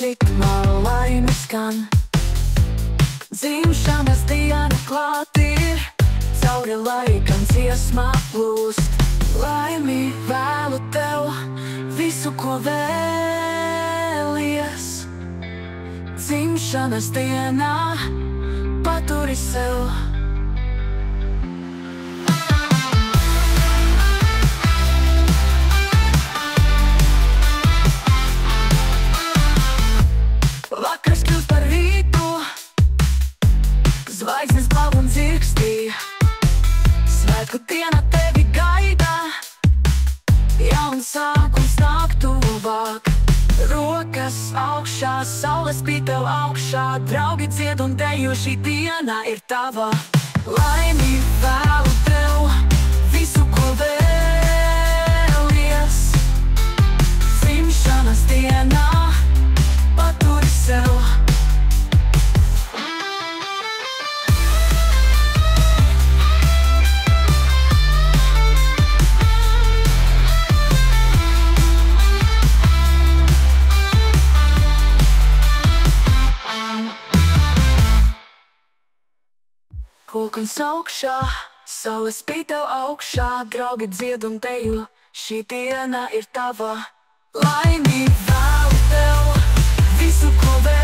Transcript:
ritmā laime skan. Dzimšanas diena klāt ir, cauri laikam dziesmā plūst. Laimi vēlu tev visu, ko vēlies. Dzimšanas dienā paturi sev. Vakars kļūst par rītu, zvaigznes glāb un dzirkstī. Svētku diena tevi gaida, jauns sākums nāk tuvāk. Rokas augšā, saule spīd tev augšā, draugi dzied un dejo, šī diena ir tava. Laimi vēlu tev visu, ko vēlies. Dzimšanas dienā paturi sev. Pulkens augšā, saule spīd tev augšā, draugi dzied un dejo, šī diena ir tava. Laimi vēlu tev visu, ko vēlies.